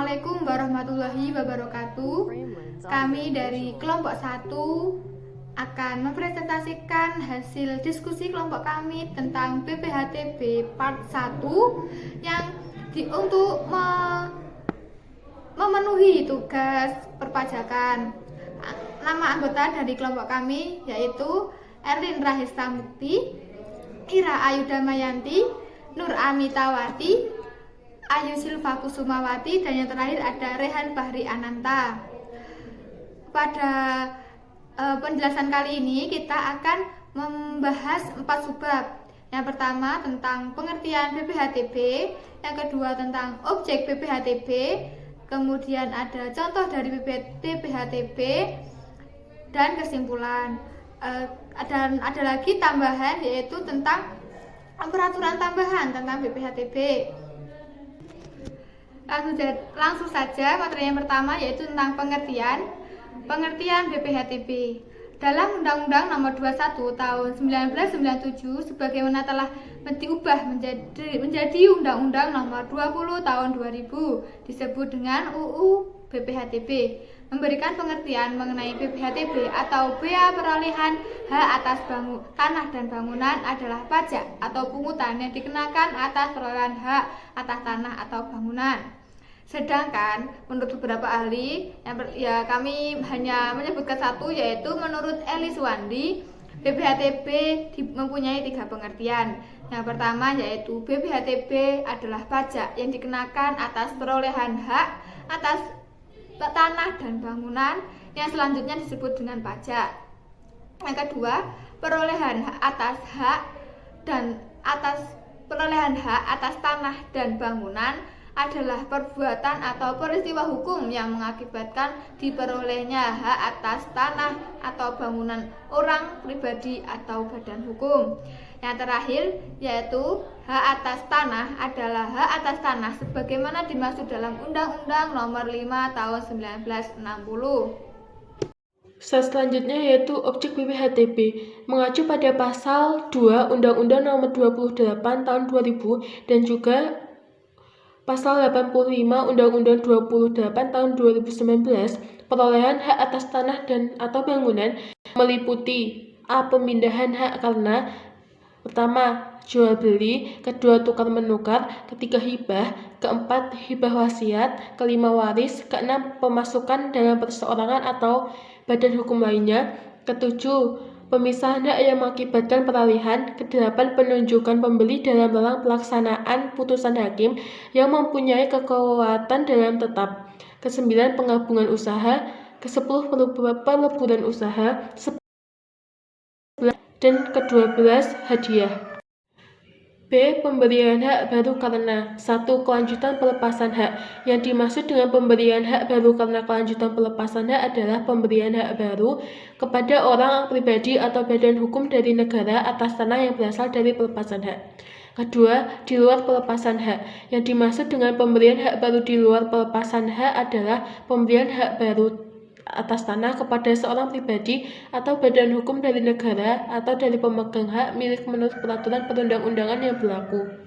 Assalamualaikum warahmatullahi wabarakatuh. Kami dari kelompok 1 akan mempresentasikan hasil diskusi kelompok kami tentang BPHTB part 1 yang untuk memenuhi tugas perpajakan. Nama anggota dari kelompok kami yaitu Erlin Rahista Mukti, Ira Ayu Damayanti, Nur Amitawati, Ayu Silva Kusumawati, dan yang terakhir ada Rehan Bahri Ananta. Pada penjelasan kali ini kita akan membahas 4 subbab. Yang pertama tentang pengertian BPHTB, yang kedua tentang objek BPHTB, kemudian ada contoh dari BPHTB dan kesimpulan. Dan ada lagi tambahan yaitu tentang peraturan tambahan tentang BPHTB. Langsung saja materi yang pertama yaitu tentang pengertian BPHTB. Dalam Undang-Undang Nomor 21 Tahun 1997 sebagaimana telah diubah menjadi Undang-Undang Nomor 20 Tahun 2000 disebut dengan UU BPHTB, memberikan pengertian mengenai BPHTB atau bea perolehan hak atas tanah dan bangunan adalah pajak atau pungutan yang dikenakan atas perolehan hak atas tanah atau bangunan. Sedangkan menurut beberapa ahli, kami hanya menyebutkan satu, yaitu menurut Eli Suwandi, BPHTB mempunyai 3 pengertian. Yang pertama yaitu BPHTB adalah pajak yang dikenakan atas perolehan hak atas tanah dan bangunan, yang selanjutnya disebut dengan pajak. Yang kedua, perolehan hak atas tanah dan bangunan adalah perbuatan atau peristiwa hukum yang mengakibatkan diperolehnya hak atas tanah atau bangunan orang pribadi atau badan hukum. Yang terakhir yaitu hak atas tanah adalah hak atas tanah sebagaimana dimaksud dalam Undang-Undang Nomor 5 Tahun 1960. Selanjutnya yaitu objek BPHTB, mengacu pada pasal 2 Undang-Undang Nomor 28 Tahun 2000 dan juga pasal 85 Undang-Undang 28 Tahun 2019. Perolehan hak atas tanah dan atau bangunan meliputi A. Pemindahan hak karena pertama jual beli, kedua tukar menukar, ketiga hibah, keempat hibah wasiat, kelima waris, keenam pemasukan dalam perseorangan atau badan hukum lainnya, ketujuh pemisahan hak yang mengakibatkan peralihan, kedelapan penunjukan pembeli dalam barang pelaksanaan putusan hakim yang mempunyai kekuatan dalam tetap, kesembilan penggabungan usaha, kesepuluh peleburan usaha, dan ke-12 hadiah. B. Pemberian hak baru karena 1. Kelanjutan pelepasan hak. Yang dimaksud dengan pemberian hak baru karena kelanjutan pelepasan hak adalah pemberian hak baru kepada orang pribadi atau badan hukum dari negara atas tanah yang berasal dari pelepasan hak. Kedua, di luar pelepasan hak. Yang dimaksud dengan pemberian hak baru di luar pelepasan hak adalah pemberian hak baru atas tanah kepada seorang pribadi atau badan hukum dari negara atau dari pemegang hak milik menurut peraturan perundang-undangan yang berlaku.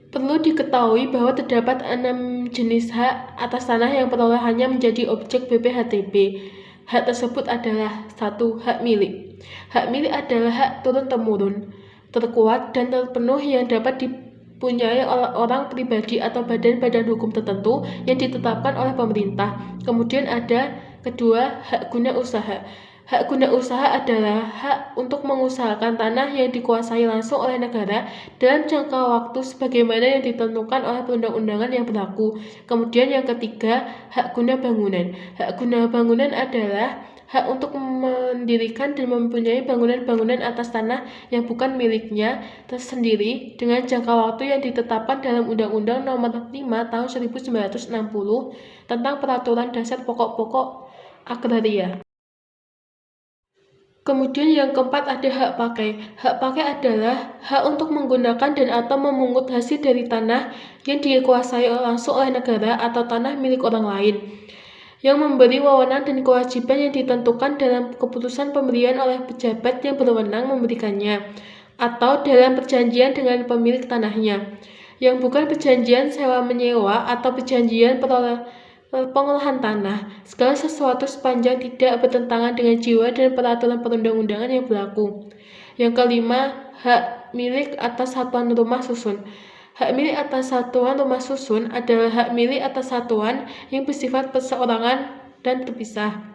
Perlu diketahui bahwa terdapat 6 jenis hak atas tanah yang perolehannya menjadi objek BPHTB. Hak tersebut adalah 1. Hak milik. Hak milik adalah hak turun-temurun, terkuat dan terpenuh yang dapat dipunyai oleh orang pribadi atau badan-badan hukum tertentu yang ditetapkan oleh pemerintah. Kemudian ada kedua, hak guna usaha. Hak guna usaha adalah hak untuk mengusahakan tanah yang dikuasai langsung oleh negara dalam jangka waktu sebagaimana yang ditentukan oleh perundang-undangan yang berlaku. Kemudian yang ketiga, hak guna bangunan. Hak guna bangunan adalah hak untuk mendirikan dan mempunyai bangunan-bangunan atas tanah yang bukan miliknya tersendiri dengan jangka waktu yang ditetapkan dalam Undang-Undang Nomor 5 Tahun 1960 tentang Peraturan Dasar Pokok-pokok Agraria. Kemudian yang keempat ada hak pakai. Hak pakai adalah hak untuk menggunakan dan atau memungut hasil dari tanah yang dikuasai langsung oleh negara atau tanah milik orang lain, yang memberi wewenang dan kewajiban yang ditentukan dalam keputusan pemberian oleh pejabat yang berwenang memberikannya, atau dalam perjanjian dengan pemilik tanahnya. yang bukan perjanjian sewa-menyewa atau perjanjian pengolahan tanah. Segala sesuatu sepanjang tidak bertentangan dengan jiwa dan peraturan perundang-undangan yang berlaku. Yang kelima, hak milik atas satuan rumah susun. Hak milik atas satuan rumah susun adalah hak milik atas satuan yang bersifat perseorangan dan terpisah.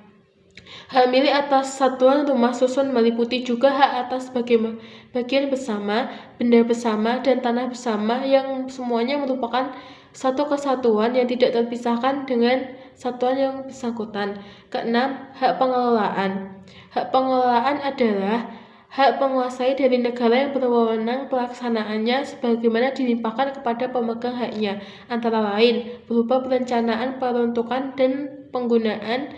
Hak milik atas satuan rumah susun meliputi juga hak atas bagian bersama, benda bersama, dan tanah bersama yang semuanya merupakan satu kesatuan yang tidak terpisahkan dengan satuan yang bersangkutan. Keenam, hak pengelolaan. Hak pengelolaan adalah hak penguasai dari negara yang berwenang pelaksanaannya sebagaimana dilimpahkan kepada pemegang haknya, antara lain berupa perencanaan, peruntukan, dan penggunaan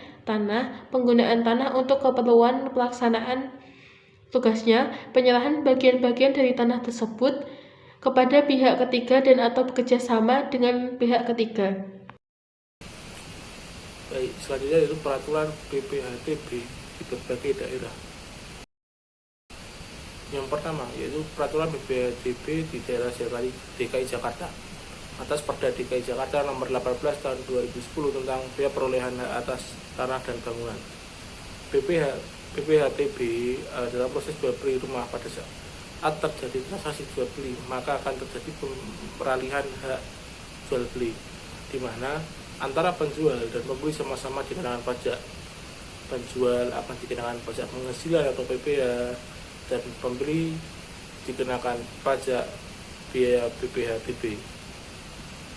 tanah untuk keperluan pelaksanaan tugasnya, penyerahan bagian-bagian dari tanah tersebut kepada pihak ketiga dan atau bekerja sama dengan pihak ketiga. Baik, selanjutnya yaitu peraturan BPHTB di berbagai daerah. Yang pertama yaitu peraturan BPHTB di daerah DKI Jakarta atas Perda DKI Jakarta nomor 18 tahun 2010 tentang biaya perolehan hak atas tanah dan bangunan. BPHTB dalam proses jual beli rumah pada saat terjadi transaksi jual beli maka akan terjadi peralihan hak jual beli di mana antara penjual dan pembeli sama-sama dikenakan pajak. Penjual akan dikenakan pajak penghasilan atau PPh dan pembeli dikenakan pajak biaya BPHTB.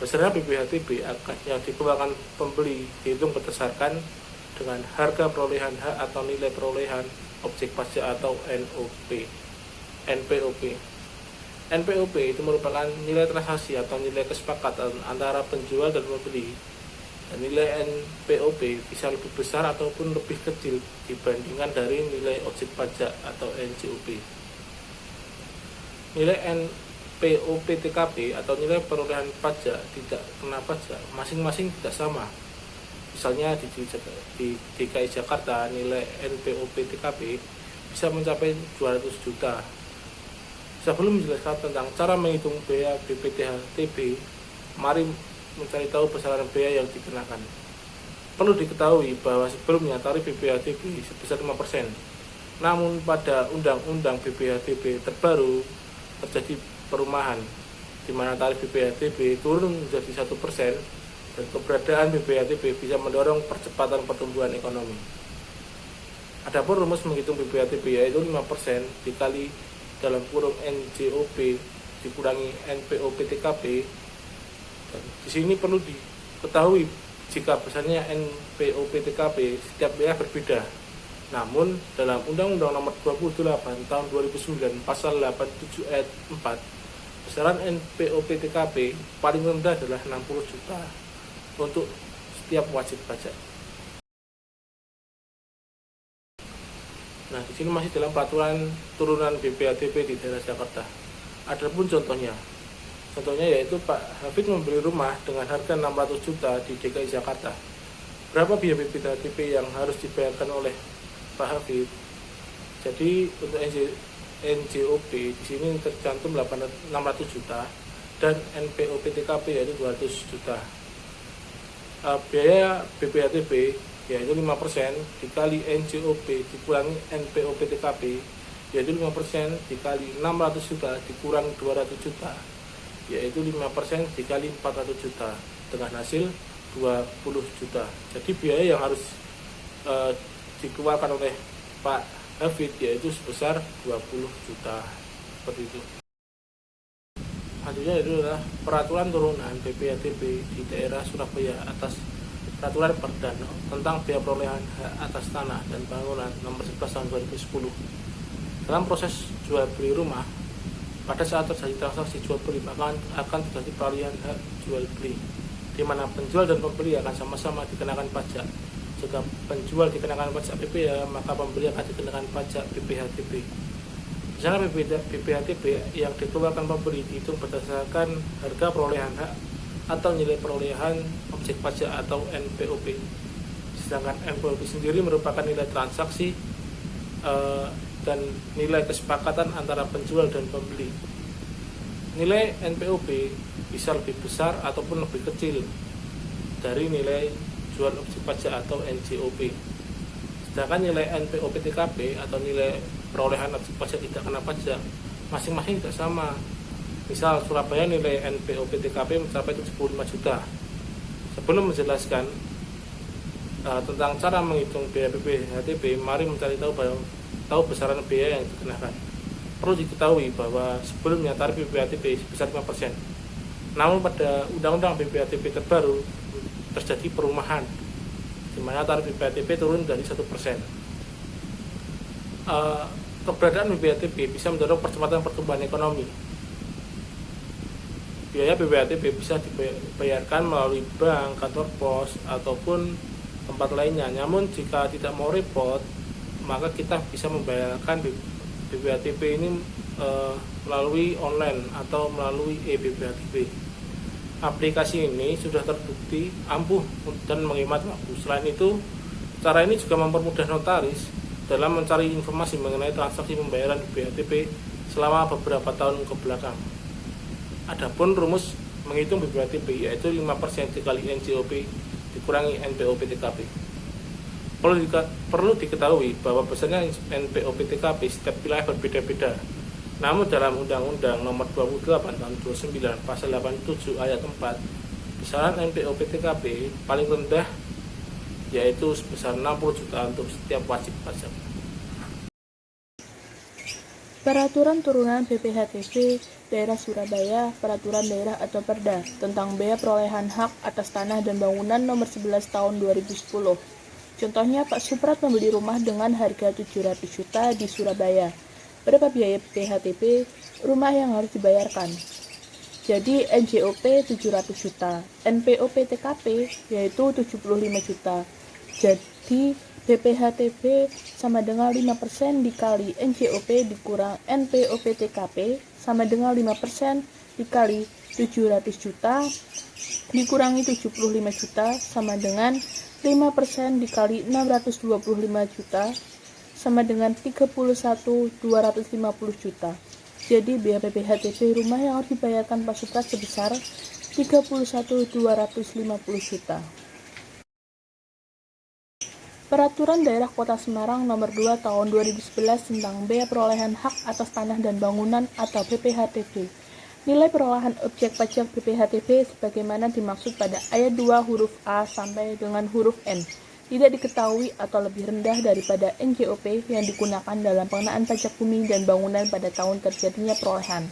Besaran BPHTB yang dikeluarkan pembeli dihitung berdasarkan dengan harga perolehan hak atau nilai perolehan objek pajak atau NPOP. NPOP itu merupakan nilai transaksi atau nilai kesepakatan antara penjual dan pembeli. Dan nilai NPOP bisa lebih besar ataupun lebih kecil dibandingkan dari nilai objek pajak atau NJOP. Nilai NPOP TKP atau nilai perolehan pajak tidak kena pajak masing-masing tidak sama. Misalnya di DKI Jakarta nilai NPOP TKP bisa mencapai 200 juta. Sebelum menjelaskan tentang cara menghitung biaya BPHTB, mari mencari tahu besaran biaya yang dikenakan. Perlu diketahui bahwa sebelumnya tarif BPHTB sebesar 5%. Namun pada Undang-Undang BPHTB terbaru terjadi perubahan di mana tarif BPHTB turun menjadi 1% dan keberadaan BPHTB bisa mendorong percepatan pertumbuhan ekonomi. Adapun rumus menghitung BPHTB yaitu 5% dikali dalam kurung NJOP dikurangi NPOP TKP. Dan di sini perlu diketahui jika besarnya NPOP TKP setiap daerah berbeda. Namun dalam Undang-Undang Nomor 28 Tahun 2009 Pasal 87 Ayat 4, besaran NPOP TKP paling rendah adalah 60 juta untuk setiap wajib pajak. Nah, di sini masih dalam peraturan turunan BPHTB di daerah Jakarta. Adapun contohnya yaitu Pak Hafid membeli rumah dengan harga 600 juta di DKI Jakarta. Berapa biaya BPHTB yang harus dibayarkan oleh Pak Hafid? Jadi untuk NJOP di sini tercantum 600 juta dan NPOP TKP yaitu 200 juta. Biaya BPHTB yaitu 5% dikali NJOP dikurangi NPOP TKP yaitu 5% dikali 600 juta dikurang 200 juta yaitu 5% dikali 400 juta dengan hasil 20 juta. Jadi biaya yang harus dikeluarkan oleh Pak Hafid yaitu sebesar 20 juta seperti itu. Selanjutnya itu adalah peraturan turunan BPHTB di daerah Surabaya atas peraturan Perda tentang biaya perolehan hak atas tanah dan bangunan nomor 11 tahun 2010. Dalam proses jual beli rumah, pada saat terjadi transaksi jual beli akan terjadi peralihan hak jual beli, di mana penjual dan pembeli akan sama-sama dikenakan pajak. Jika penjual dikenakan pajak PPh, maka pembeli akan dikenakan pajak BPHTB. Besaran BPHTB yang dikeluarkan pembeli dihitung berdasarkan harga perolehan hak atau nilai perolehan objek pajak atau NPOP. Sedangkan NPOP sendiri merupakan nilai transaksi dan nilai kesepakatan antara penjual dan pembeli. Nilai NPOP bisa lebih besar ataupun lebih kecil dari nilai jual objek pajak atau NJOP. Sedangkan nilai NPOP-TKP atau nilai perolehan objek pajak tidak kena pajak masing-masing tidak sama. Misal Surabaya nilai NPOP-TKP mencapai 75 juta. Sebelum menjelaskan tentang cara menghitung biaya BPHTP, mari mencari tahu besaran biaya yang dikenakan. Perlu diketahui bahwa sebelumnya tarif BPHTP sebesar 5%. Namun pada Undang-Undang BPHTP terbaru terjadi perumahan, di mana tarif BPHTP turun dari 1%. Keberadaan BPHTP bisa mendorong percepatan pertumbuhan ekonomi. Biaya BPHTP bisa dibayarkan melalui bank, kantor pos, ataupun tempat lainnya. Namun jika tidak mau repot, maka kita bisa membayarkan BPHTP ini melalui online atau melalui e-BPHTP. Aplikasi ini sudah terbukti ampuh dan menghemat waktu. Selain itu, cara ini juga mempermudah notaris dalam mencari informasi mengenai transaksi pembayaran BPHTP selama beberapa tahun ke belakang. Adapun rumus menghitung BPHTP yaitu 5% dikali NJOP dikurangi NPOP-TKP. Perlu diketahui bahwa besarnya NPOP-TKP setiap wilayah berbeda-beda. Namun dalam Undang-Undang Nomor 28 Tahun 29 Pasal 87 Ayat 4, besaran NPOP-TKP paling rendah yaitu sebesar 60 juta untuk setiap wajib pajak. Peraturan turunan BPHTP Daerah Surabaya, Peraturan Daerah atau Perda tentang Bea Perolehan Hak atas Tanah dan Bangunan Nomor 11 Tahun 2010. Contohnya, Pak Suprat membeli rumah dengan harga 700 juta di Surabaya. Berapa biaya BPHTP rumah yang harus dibayarkan? Jadi NJOP 700 juta, NPOP-TKP yaitu 75 juta. Jadi BPHTP sama dengan 5% dikali NJOP dikurang NPOP-TKP sama dengan 5% dikali 700 juta dikurangi 75 juta sama dengan 5% dikali 625 juta sama dengan 31.250 juta. Jadi biaya BPHTP rumah yang harus dibayarkan Pak Suprat sebesar 31.250 juta. Peraturan Daerah Kota Semarang Nomor 2 Tahun 2011 tentang Bea Perolehan Hak atas Tanah dan Bangunan atau BPHTP. Nilai perolehan objek pajak BPHTP sebagaimana dimaksud pada ayat 2 huruf A sampai dengan huruf N tidak diketahui atau lebih rendah daripada NJOP yang digunakan dalam pengenaan pajak bumi dan bangunan pada tahun terjadinya perolehan.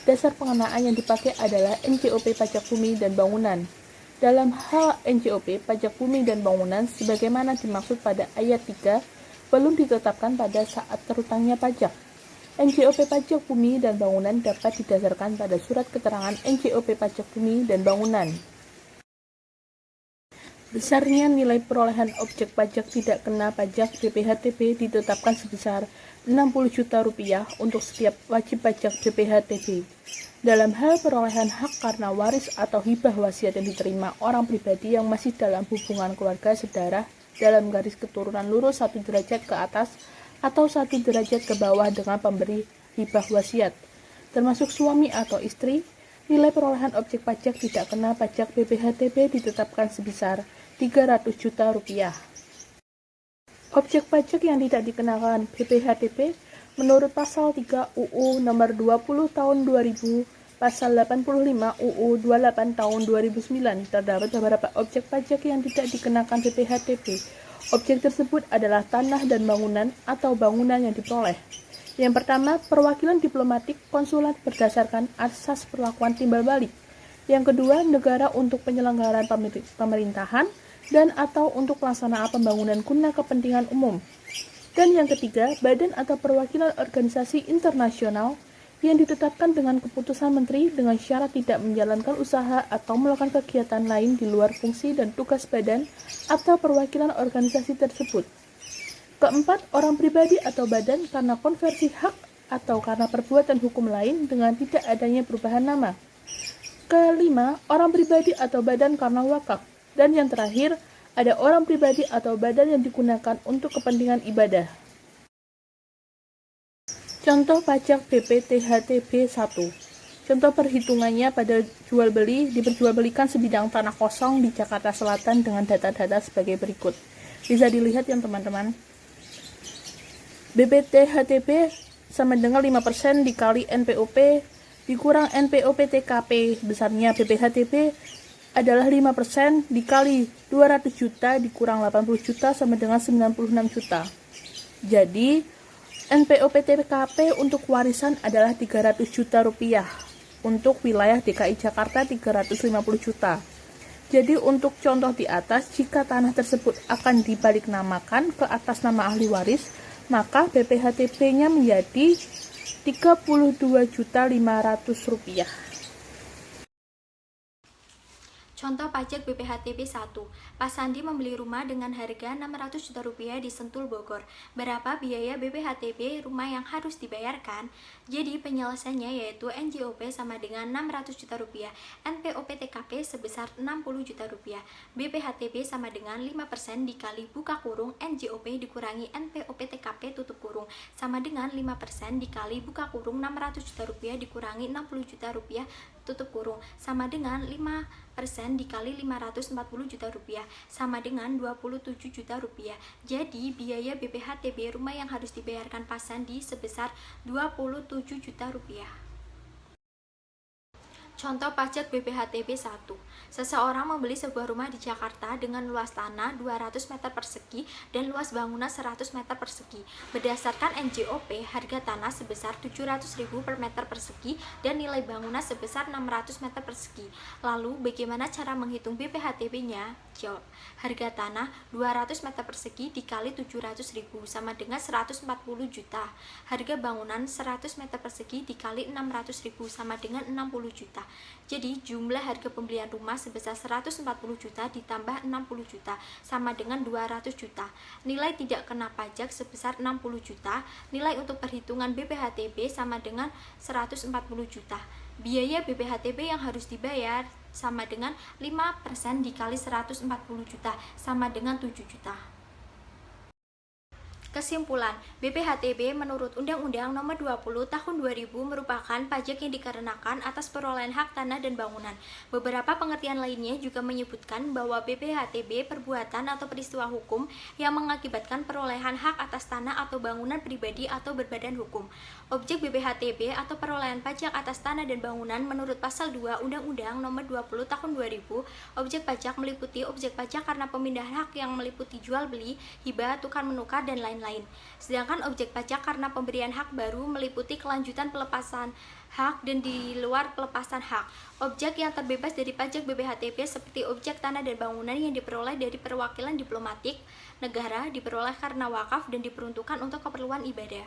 Dasar pengenaan yang dipakai adalah NJOP pajak bumi dan bangunan. Dalam hal NJOP pajak bumi dan bangunan sebagaimana dimaksud pada ayat 3 belum ditetapkan pada saat terutangnya pajak. NJOP pajak bumi dan bangunan dapat didasarkan pada surat keterangan NJOP pajak bumi dan bangunan. Besarnya nilai perolehan objek pajak tidak kena pajak BPHTP ditetapkan sebesar 60 juta rupiah untuk setiap wajib pajak BPHTP. Dalam hal perolehan hak karena waris atau hibah wasiat yang diterima orang pribadi yang masih dalam hubungan keluarga sedarah dalam garis keturunan lurus 1 derajat ke atas atau 1 derajat ke bawah dengan pemberi hibah wasiat, termasuk suami atau istri, nilai perolehan objek pajak tidak kena pajak BPHTP ditetapkan sebesar 300 juta rupiah. Objek pajak yang tidak dikenakan BPHTP menurut pasal 3 UU nomor 20 tahun 2000, pasal 85 UU 28 tahun 2009 terdapat beberapa objek pajak yang tidak dikenakan BPHTP. Objek tersebut adalah tanah dan bangunan atau bangunan yang diperoleh. Yang pertama, perwakilan diplomatik konsulat berdasarkan asas perlakuan timbal balik. Yang kedua, negara untuk penyelenggaraan pemerintahan dan atau untuk pelaksanaan pembangunan guna kepentingan umum. Dan yang ketiga, badan atau perwakilan organisasi internasional yang ditetapkan dengan keputusan menteri dengan syarat tidak menjalankan usaha atau melakukan kegiatan lain di luar fungsi dan tugas badan atau perwakilan organisasi tersebut. Keempat, orang pribadi atau badan karena konversi hak atau karena perbuatan hukum lain dengan tidak adanya perubahan nama. Kelima, orang pribadi atau badan karena wakaf. Dan yang terakhir, ada orang pribadi atau badan yang digunakan untuk kepentingan ibadah. Contoh pajak BPTHTB 1. Contoh perhitungannya pada jual beli, diperjualbelikan sebidang tanah kosong di Jakarta Selatan dengan data-data sebagai berikut. Bisa dilihat ya teman-teman. BPT-HTP sama dengan 5% dikali NPOP dikurang NPOP TKP. Besarnya BPHTP adalah 5% dikali 200 juta dikurang 80 juta sama dengan 96 juta. Jadi NPOP TKP untuk warisan adalah 300 juta rupiah. Untuk wilayah DKI Jakarta 350 juta. Jadi untuk contoh di atas, jika tanah tersebut akan dibaliknamakan ke atas nama ahli waris, maka BPHTP-nya menjadi Rp32.500.000. Contoh pajak BPHTP 1. Pak Sandi membeli rumah dengan harga Rp600 juta di Sentul, Bogor. Berapa biaya BPHTP rumah yang harus dibayarkan? Jadi penyelesaiannya yaitu NJOP sama dengan Rp600 juta, NPOP TKP sebesar Rp60 juta, BPHTP sama dengan 5% dikali buka kurung NJOP dikurangi NPOP TKP tutup kurung sama dengan 5% dikali buka kurung Rp600 juta dikurangi Rp60 juta tutup kurung sama dengan 5% dikali 540 juta rupiah sama dengan 27 juta rupiah. Jadi biaya BPHTP rumah yang harus dibayarkan Pak Sandi sebesar 27 juta rupiah. Contoh pajak BPHTP 1. Seseorang membeli sebuah rumah di Jakarta dengan luas tanah 200 meter persegi dan luas bangunan 100 meter persegi. Berdasarkan NJOP, harga tanah sebesar 700.000 per meter persegi dan nilai bangunan sebesar 600 meter persegi. Lalu, bagaimana cara menghitung BPHTP-nya? Jawab. Harga tanah 200 meter persegi dikali 700.000 sama dengan 140 juta. Harga bangunan 100 meter persegi dikali 600.000 sama dengan 60 juta. Jadi jumlah harga pembelian rumah sebesar 140 juta ditambah 60 juta sama dengan 200 juta. Nilai tidak kena pajak sebesar 60 juta. Nilai untuk perhitungan BPHTP sama dengan 140 juta. Biaya BPHTP yang harus dibayar sama dengan 5% dikali 140 juta sama dengan 7 juta. Kesimpulan, BPHTP menurut Undang-Undang Nomor 20 Tahun 2000 merupakan pajak yang dikenakan atas perolehan hak tanah dan bangunan. Beberapa pengertian lainnya juga menyebutkan bahwa BPHTP perbuatan atau peristiwa hukum yang mengakibatkan perolehan hak atas tanah atau bangunan pribadi atau berbadan hukum. Objek BPHTP atau perolehan pajak atas tanah dan bangunan menurut Pasal 2 Undang-Undang Nomor 20 Tahun 2000, objek pajak meliputi objek pajak karena pemindahan hak yang meliputi jual beli, hibah, tukar menukar, dan lain-lain. Sedangkan objek pajak karena pemberian hak baru meliputi kelanjutan pelepasan hak dan di luar pelepasan hak. Objek yang terbebas dari pajak BPHTP seperti objek tanah dan bangunan yang diperoleh dari perwakilan diplomatik negara, diperoleh karena wakaf dan diperuntukkan untuk keperluan ibadah.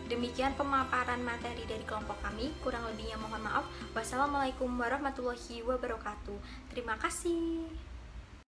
Demikian pemaparan materi dari kelompok kami. Kurang lebihnya mohon maaf. Wassalamualaikum warahmatullahi wabarakatuh. Terima kasih.